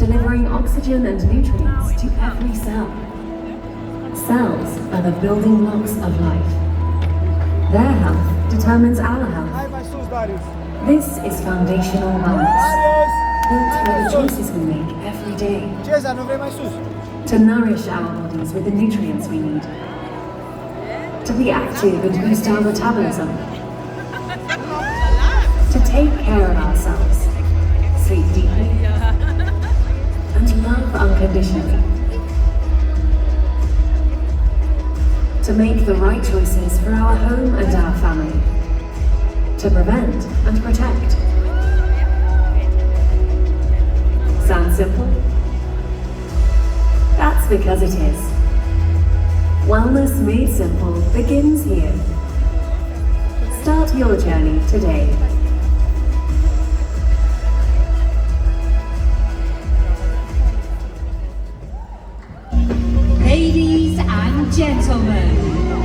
delivering oxygen and nutrients to every cell. Cells are the building blocks of life. Their health determines our health. This is foundational wellness, built by the choices we make every day to nourish our bodies with the nutrients we need, to be active and boost our metabolism, to take care of ourselves, sleep deeply, and love unconditionally, to make the right choices for our home and our family, to prevent and protect. Sound simple? That's because it is. Wellness made simple begins here. Start your journey today. Ladies and gentlemen,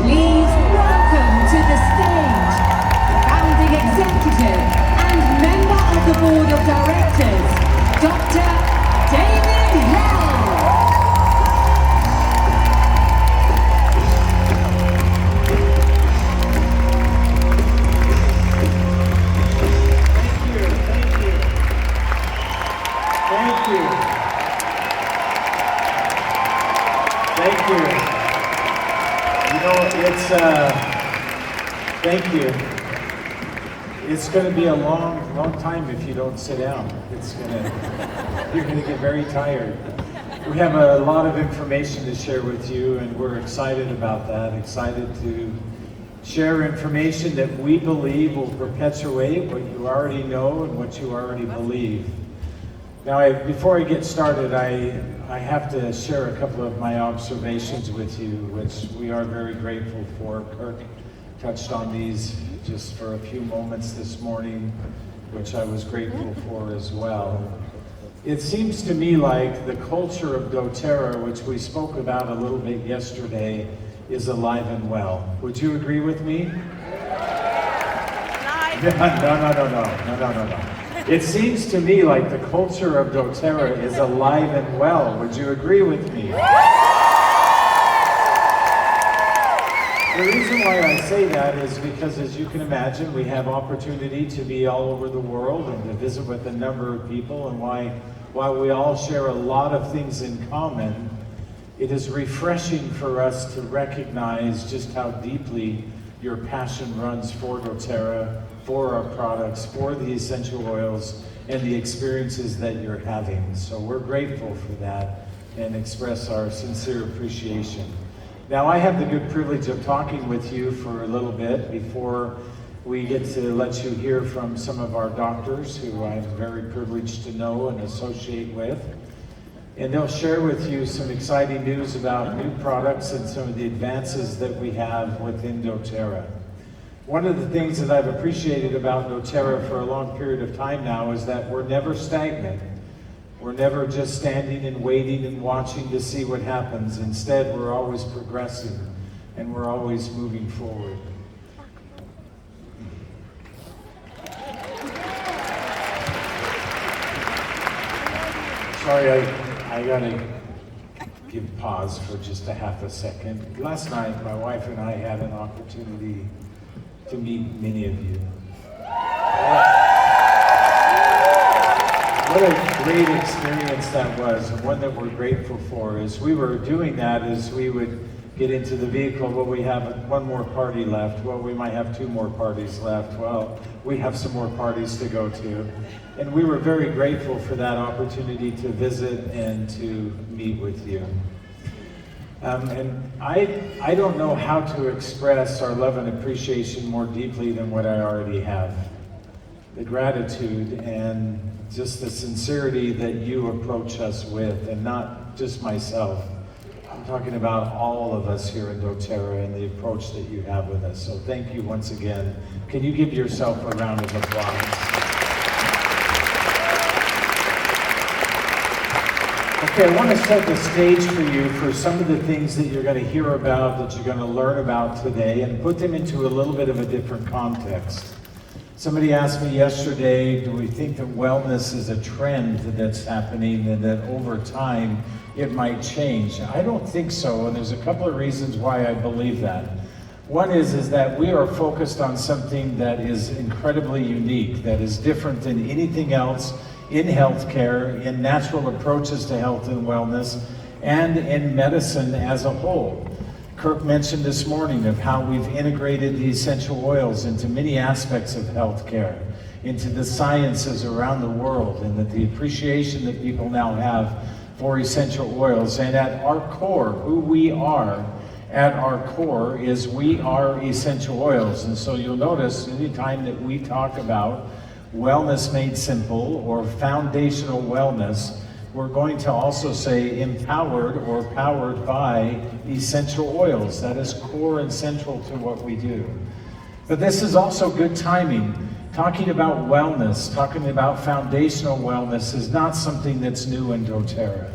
please welcome to the stage founding executive and member of the board of directors, Dr. David Hell. Thank you. You know, thank you. It's going to be a long time if you don't sit down. You're going to get very tired. We have a lot of information to share with you, and we're excited about that. Excited to share information that we believe will perpetuate what you already know and what you already believe. Now, before I get started, I have to share a couple of my observations with you, which we are very grateful for. Kirk touched on these just for a few moments this morning, which I was grateful for as well. It seems to me like the culture of doTERRA, which we spoke about a little bit yesterday, is alive and well. Would you agree with me? No. It seems to me like the culture of doTERRA is alive and well. Would you agree with me? The reason why I say that is because, as you can imagine, we have opportunity to be all over the world and to visit with a number of people, and while we all share a lot of things in common, it is refreshing for us to recognize just how deeply your passion runs for doTERRA, for our products, for the essential oils, and the experiences that you're having. So we're grateful for that and express our sincere appreciation. Now, I have the good privilege of talking with you for a little bit before we get to let you hear from some of our doctors who I'm very privileged to know and associate with. And they'll share with you some exciting news about new products and some of the advances that we have within doTERRA. One of the things that I've appreciated about doTERRA for a long period of time now is that we're never stagnant. We're never just standing and waiting and watching to see what happens. Instead, we're always progressing and we're always moving forward. Sorry, I gotta give pause for just a half a second. Last night, my wife and I had an opportunity to meet many of you. What a great experience that was, and one that we're grateful for. As we were doing that, as we would get into the vehicle, well, we have one more party left. Well, we might have two more parties left. Well, we have some more parties to go to. And we were very grateful for that opportunity to visit and to meet with you. And I don't know how to express our love and appreciation more deeply than what I already have. The gratitude and just the sincerity that you approach us with, and not just myself. I'm talking about all of us here in doTERRA and the approach that you have with us. So thank you once again. Can you give yourself a round of applause? Okay, I want to set the stage for you for some of the things that you're going to hear about, that you're going to learn about today, and put them into a little bit of a different context. Somebody asked me yesterday, do we think that wellness is a trend that's happening and that over time it might change? I don't think so, and there's a couple of reasons why I believe that. One is that we are focused on something that is incredibly unique, that is different than anything else in healthcare, in natural approaches to health and wellness, and in medicine as a whole. Kirk mentioned this morning of how we've integrated the essential oils into many aspects of healthcare, into the sciences around the world, and that the appreciation that people now have for essential oils. And at our core, who we are at our core is we are essential oils. And so you'll notice anytime that we talk about wellness made simple or foundational wellness, we're going to also say empowered or powered by essential oils. That is core and central to what we do. But this is also good timing. Talking about wellness, talking about foundational wellness is not something that's new in doTERRA.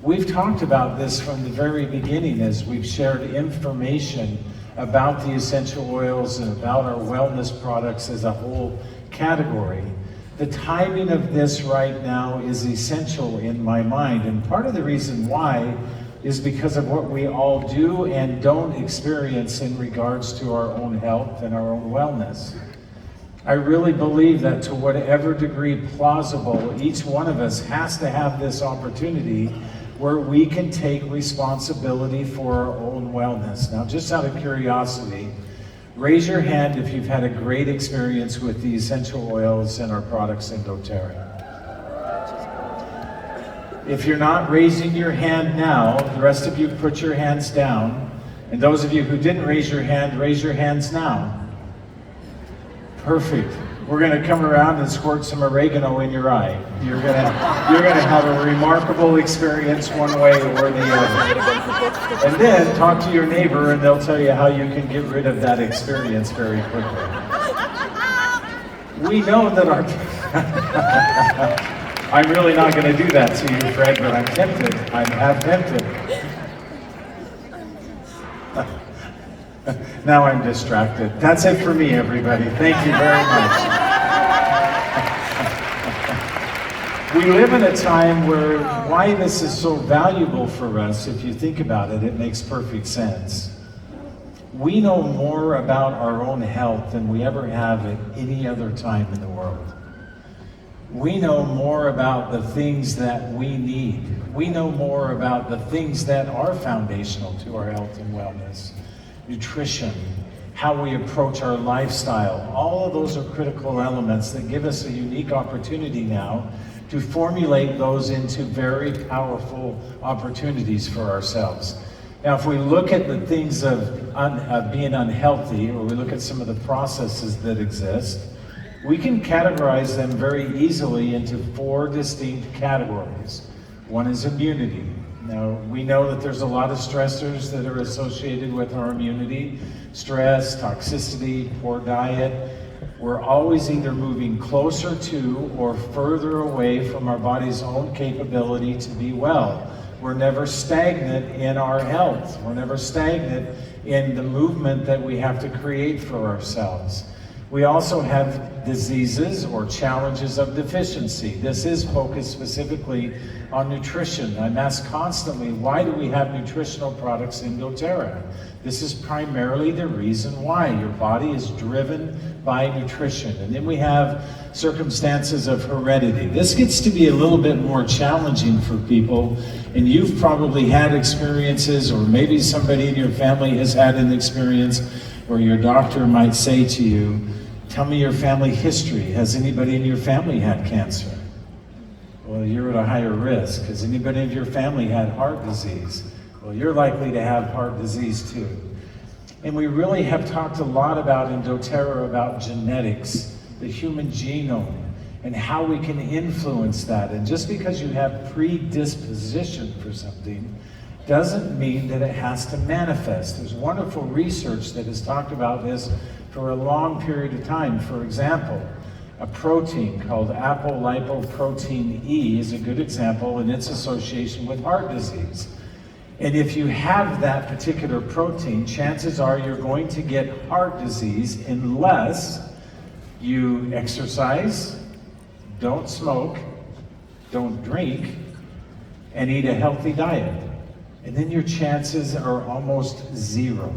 We've talked about this from the very beginning as we've shared information about the essential oils and about our wellness products as a whole category. The timing of this right now is essential in my mind, and part of the reason why is because of what we all do and don't experience in regards to our own health and our own wellness. I really believe that to whatever degree plausible, each one of us has to have this opportunity where we can take responsibility for our own wellness. Now, just out of curiosity, raise your hand if you've had a great experience with the essential oils and our products in doTERRA. If you're not raising your hand now, the rest of you put your hands down. And those of you who didn't raise your hand, raise your hands now. Perfect. We're going to come around and squirt some oregano in your eye. You're going to have a remarkable experience one way or the other. And then talk to your neighbor and they'll tell you how you can get rid of that experience very quickly. We know that our... I'm really not going to do that to you, Fred, but I'm tempted. I have tempted. Now I'm distracted. That's it for me, everybody. Thank you very much. We live in a time where why this is so valuable for us, if you think about it, it makes perfect sense. We know more about our own health than we ever have at any other time in the world. We know more about the things that we need. We know more about the things that are foundational to our health and wellness. Nutrition, how we approach our lifestyle, all of those are critical elements that give us a unique opportunity now to formulate those into very powerful opportunities for ourselves. Now, if we look at the things of being unhealthy, or we look at some of the processes that exist, we can categorize them very easily into 4 distinct categories. One is immunity. Now, we know that there's a lot of stressors that are associated with our immunity. Stress, toxicity, poor diet. We're always either moving closer to or further away from our body's own capability to be well. We're never stagnant in our health. We're never stagnant in the movement that we have to create for ourselves. We also have diseases or challenges of deficiency. This is focused specifically on nutrition. I'm asked constantly, why do we have nutritional products in doTERRA? This is primarily the reason why. Your body is driven by nutrition. And then we have circumstances of heredity. This gets to be a little bit more challenging for people, and you've probably had experiences, or maybe somebody in your family has had an experience where your doctor might say to you, tell me your family history. Has anybody in your family had cancer? Well, you're at a higher risk. Has anybody in your family had heart disease? Well, you're likely to have heart disease too. And we really have talked a lot about in doTERRA about genetics, the human genome, and how we can influence that. And just because you have predisposition for something doesn't mean that it has to manifest. There's wonderful research that has talked about this for a long period of time. For example, a protein called apolipoprotein E is a good example in its association with heart disease. And if you have that particular protein, chances are you're going to get heart disease unless You exercise, don't smoke, don't drink, and eat a healthy diet. And then your chances are almost zero.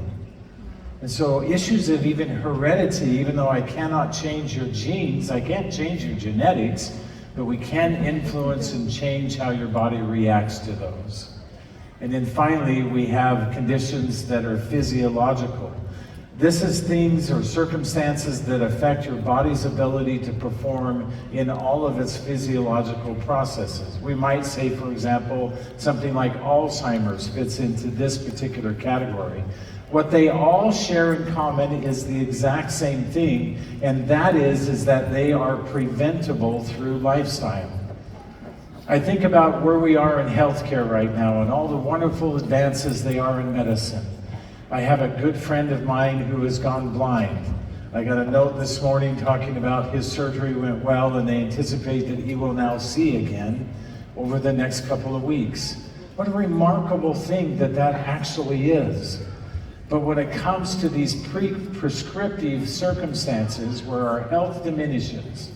And so issues of even heredity, even though I cannot change your genes, I can't change your genetics, but we can influence and change how your body reacts to those. And then finally, we have conditions that are physiological. This is things or circumstances that affect your body's ability to perform in all of its physiological processes. We might say, for example, something like Alzheimer's fits into this particular category. What they all share in common is the exact same thing, and that is that they are preventable through lifestyle. I think about where we are in healthcare right now and all the wonderful advances they are in medicine. I have a good friend of mine who has gone blind. I got a note this morning talking about his surgery went well and they anticipate that he will now see again over the next couple of weeks. What a remarkable thing that actually is. But when it comes to these prescriptive circumstances where our health diminishes,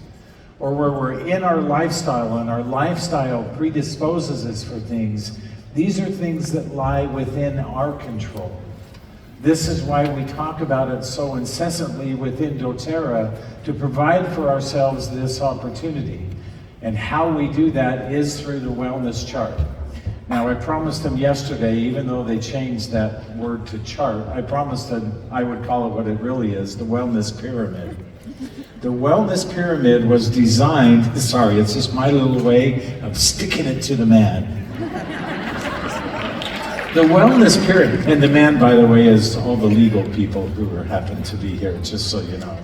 or where we're in our lifestyle and our lifestyle predisposes us for things, these are things that lie within our control. This is why we talk about it so incessantly within doTERRA, to provide for ourselves this opportunity. And how we do that is through the wellness chart. Now, I promised them yesterday, even though they changed that word to chart, I promised that I would call it what it really is, the wellness pyramid. The wellness pyramid was designed, sorry, it's just my little way of sticking it to the man. The wellness pyramid, and the man, by the way, is all the legal people who happen to be here, just so you know.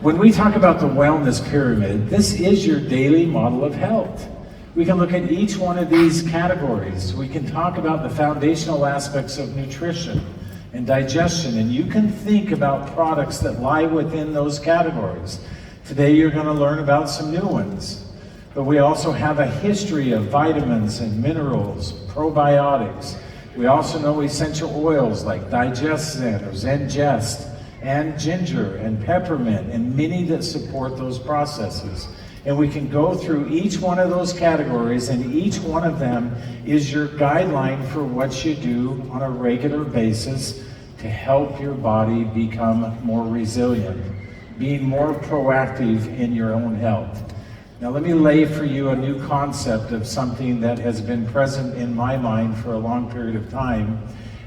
When we talk about the wellness pyramid, this is your daily model of health. We can look at each one of these categories. We can talk about the foundational aspects of nutrition and digestion, and you can think about products that lie within those categories. Today you're going to learn about some new ones. But we also have a history of vitamins and minerals, probiotics. We also know essential oils like DigestZen or Zengest, and ginger and peppermint, and many that support those processes. And we can go through each one of those categories, and each one of them is your guideline for what you do on a regular basis to help your body become more resilient, being more proactive in your own health. Now let me lay for you a new concept of something that has been present in my mind for a long period of time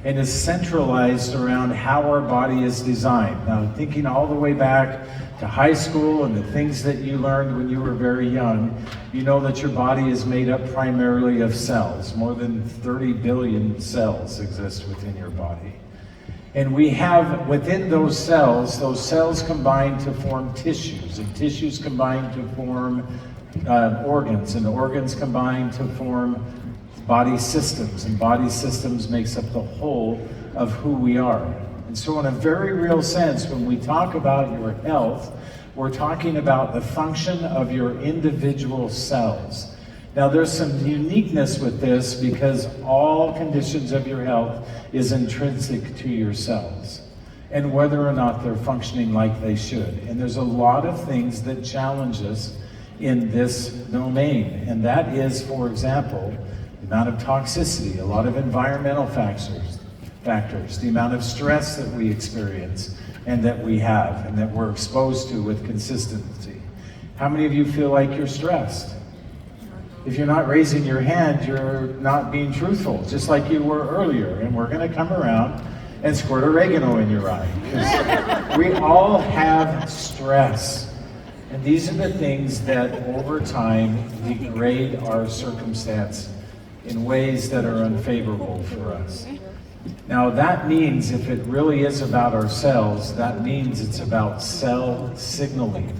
and is centralized around how our body is designed. Now, thinking all the way back to high school and the things that you learned when you were very young, you know that your body is made up primarily of cells. More than 30 billion cells exist within your body. And we have within those cells combine to form tissues, and tissues combine to form organs, and organs combine to form body systems, and body systems makes up the whole of who we are. And so in a very real sense, when we talk about your health, we're talking about the function of your individual cells. Now there's some uniqueness with this because all conditions of your health is intrinsic to your cells and whether or not they're functioning like they should. And there's a lot of things that challenge us in this domain. And that is, for example, the amount of toxicity, a lot of environmental factors, the amount of stress that we experience and that we have and that we're exposed to with consistency. How many of you feel like you're stressed? If you're not raising your hand, you're not being truthful, just like you were earlier. And we're going to come around and squirt oregano in your eye. Because we all have stress. And these are the things that over time degrade our circumstance in ways that are unfavorable for us. Now that means if it really is about our cells, that means it's about cell signaling.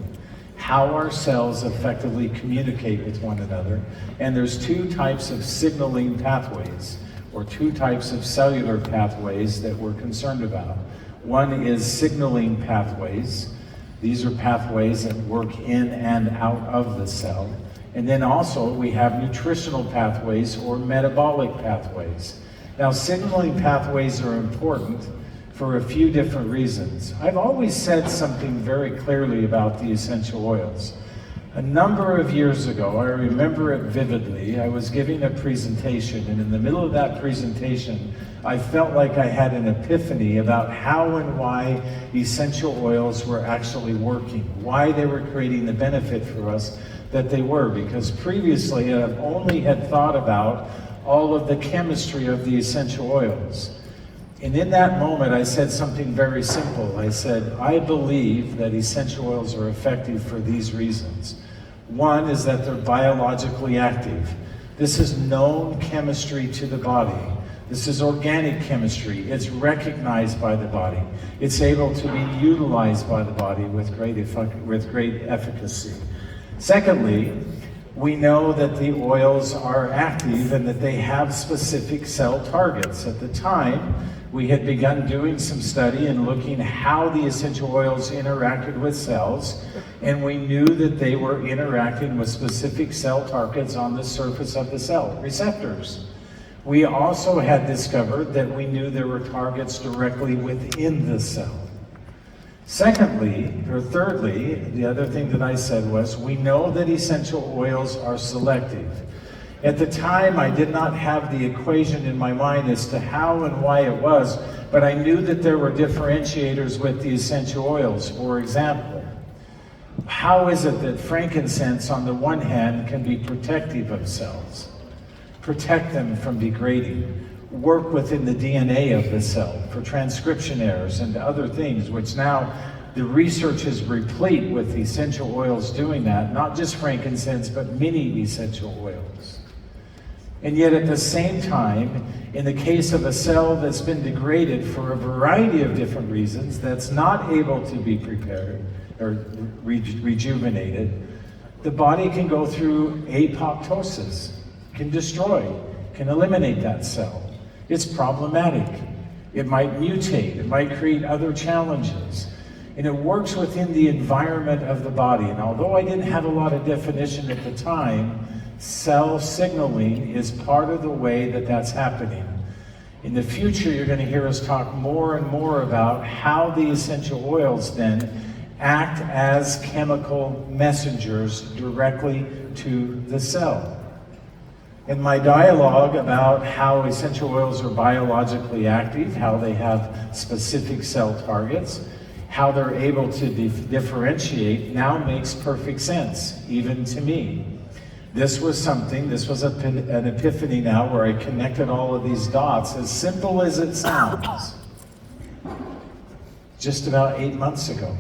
How our cells effectively communicate with one another. And there's two types of signaling pathways, or two types of cellular pathways that we're concerned about. One is signaling pathways. These are pathways that work in and out of the cell. And then also we have nutritional pathways or metabolic pathways. Now signaling pathways are important for a few different reasons. I've always said something very clearly about the essential oils. A number of years ago, I remember it vividly, I was giving a presentation, and in the middle of that presentation, I felt like I had an epiphany about how and why essential oils were actually working, why they were creating the benefit for us that they were, because previously I only had thought about all of the chemistry of the essential oils. And in that moment, I said something very simple. I said, I believe that essential oils are effective for these reasons. One is that they're biologically active. This is known chemistry to the body. This is organic chemistry. It's recognized by the body. It's able to be utilized by the body with great efficacy. Secondly, we know that the oils are active and that they have specific cell targets. At the time, we had begun doing some study and looking at how the essential oils interacted with cells, and we knew that they were interacting with specific cell targets on the surface of the cell, receptors. We also had discovered that we knew there were targets directly within the cell. Thirdly, the other thing that I said was, we know that essential oils are selective. At the time, I did not have the equation in my mind as to how and why it was, but I knew that there were differentiators with the essential oils. For example, how is it that frankincense, on the one hand, can be protective of cells, protect them from degrading, work within the DNA of the cell for transcription errors and other things, which now the research is replete with essential oils doing that, not just frankincense, but many essential oils. And yet at the same time, in the case of a cell that's been degraded for a variety of different reasons, that's not able to be prepared or rejuvenated, the body can go through apoptosis, can destroy, can eliminate that cell. It's problematic. It might mutate, it might create other challenges. And it works within the environment of the body. And although I didn't have a lot of definition at the time, cell signaling is part of the way that that's happening. In the future, you're going to hear us talk more and more about how the essential oils then act as chemical messengers directly to the cell. In my dialogue about how essential oils are biologically active, how they have specific cell targets, how they're able to differentiate now makes perfect sense, even to me. This was an epiphany now where I connected all of these dots, as simple as it sounds, just about 8 months ago.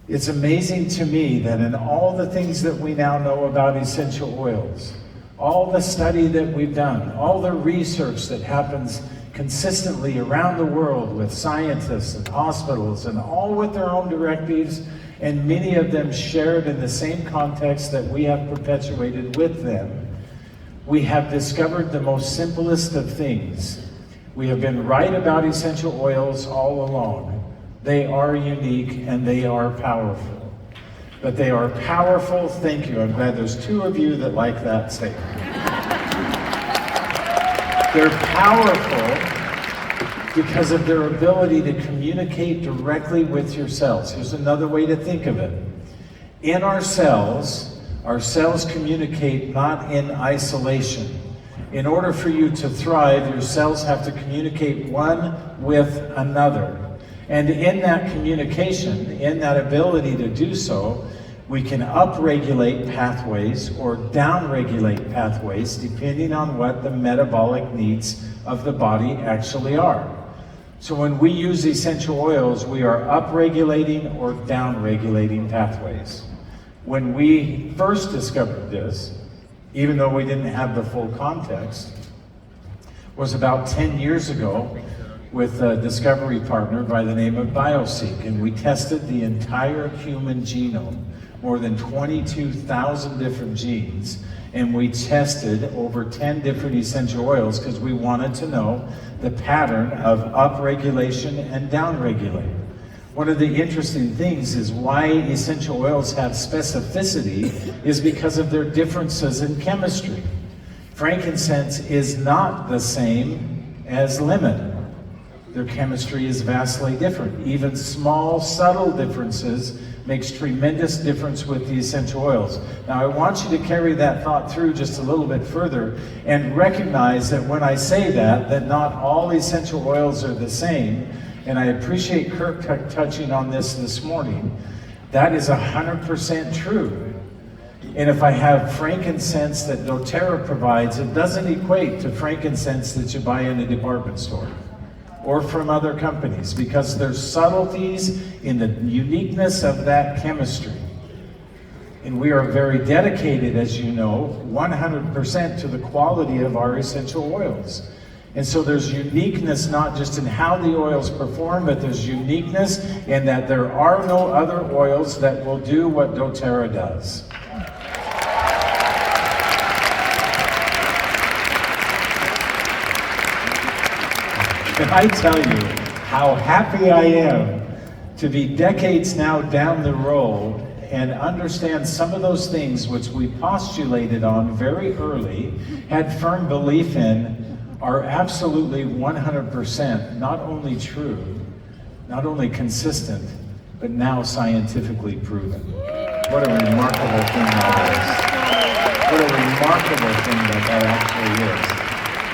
It's amazing to me that in all the things that we now know about essential oils, all the study that we've done, all the research that happens consistently around the world with scientists and hospitals, and all with their own directives, and many of them shared in the same context that we have perpetuated with them, we have discovered the most simplest of things. We have been right about essential oils all along. They are unique and they are powerful. But they are powerful, thank you, I'm glad there's 2 of you that like that statement. They're powerful because of their ability to communicate directly with your cells. Here's another way to think of it. In our cells communicate not in isolation. In order for you to thrive, your cells have to communicate one with another. And in that communication, in that ability to do so, we can upregulate pathways or downregulate pathways depending on what the metabolic needs of the body actually are. So when we use essential oils, we are upregulating or downregulating pathways. When we first discovered this, even though we didn't have the full context, was about 10 years ago with a discovery partner by the name of BioSeq, and we tested the entire human genome, more than 22,000 different genes, and we tested over 10 different essential oils because we wanted to know the pattern of upregulation and downregulation. One of the interesting things is why essential oils have specificity is because of their differences in chemistry. Frankincense is not the same as lemon. their chemistry is vastly different. Even small, subtle differences makes tremendous difference with the essential oils. Now, I want you to carry that thought through just a little bit further and recognize that when I say that not all essential oils are the same, and I appreciate Kirk touching on this morning. That is 100% true. And if I have frankincense that doTERRA provides, it doesn't equate to frankincense that you buy in a department store or from other companies, because there's subtleties in the uniqueness of that chemistry. And we are very dedicated, as you know, 100% to the quality of our essential oils. And so there's uniqueness not just in how the oils perform, but there's uniqueness in that there are no other oils that will do what doTERRA does. Can I tell you how happy I am to be decades now down the road and understand some of those things which we postulated on very early, had firm belief in, are absolutely 100% not only true, not only consistent, but now scientifically proven. What a remarkable thing that is. What a remarkable thing that actually is.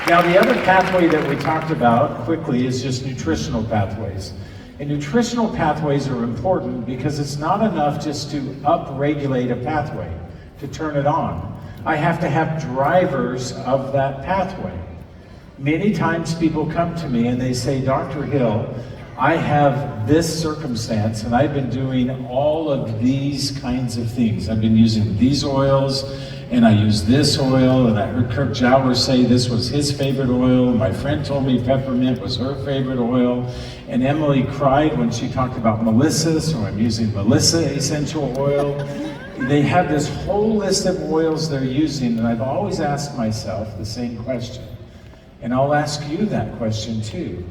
Now, the other pathway that we talked about quickly is just nutritional pathways. And nutritional pathways are important because it's not enough just to upregulate a pathway, to turn it on. I have to have drivers of that pathway. Many times people come to me and they say, Dr. Hill, I have this circumstance and I've been doing all of these kinds of things. I've been using these oils, and I use this oil, and I heard Kirk Jauer say this was his favorite oil. My friend told me peppermint was her favorite oil. And Emily cried when she talked about Melissa, so I'm using Melissa essential oil. They have this whole list of oils they're using, and I've always asked myself the same question. And I'll ask you that question too.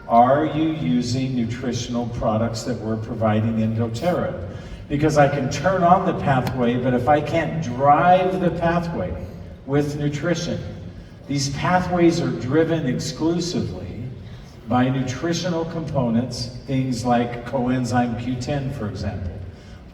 Are you using nutritional products that we're providing in doTERRA? Because I can turn on the pathway, but if I can't drive the pathway with nutrition, these pathways are driven exclusively by nutritional components, things like coenzyme Q10, for example,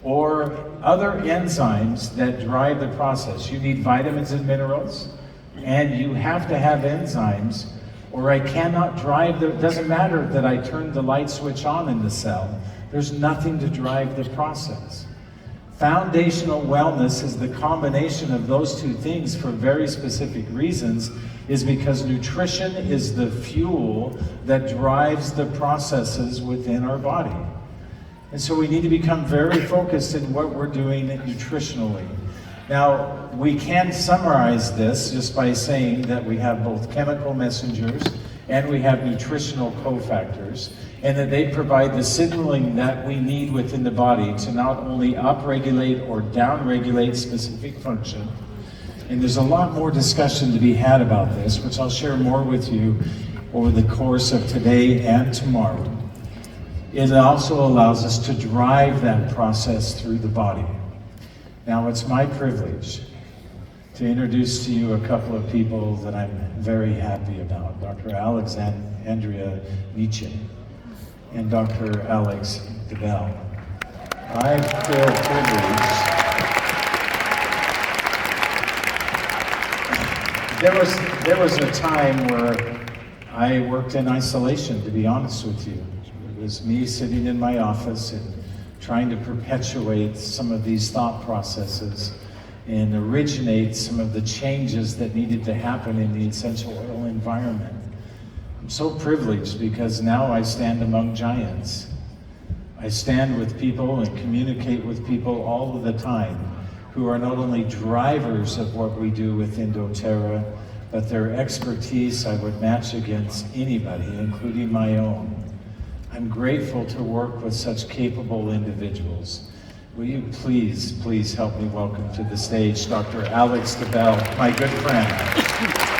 or other enzymes that drive the process. You need vitamins and minerals, and you have to have enzymes, or I cannot drive it doesn't matter that I turn the light switch on in the cell. There's nothing to drive the process. Foundational wellness is the combination of those two things for very specific reasons, is because nutrition is the fuel that drives the processes within our body. And so we need to become very focused in what we're doing nutritionally. Now, we can summarize this just by saying that we have both chemical messengers and we have nutritional cofactors, and that they provide the signaling that we need within the body to not only upregulate or downregulate specific function. And there's a lot more discussion to be had about this, which I'll share more with you over the course of today and tomorrow. It also allows us to drive that process through the body. Now, it's my privilege to introduce to you a couple of people that I'm very happy about. Dr. Alexandria Nietzsche and Dr. Alex DeBell. I feel privileged. There was a time where I worked in isolation, to be honest with you. It was me sitting in my office and trying to perpetuate some of these thought processes and originate some of the changes that needed to happen in the essential oil environment. I'm so privileged because now I stand among giants. I stand with people and communicate with people all of the time who are not only drivers of what we do within doTERRA, but their expertise I would match against anybody, including my own. I'm grateful to work with such capable individuals. Will you please help me welcome to the stage Dr. Alex DeBell, my good friend.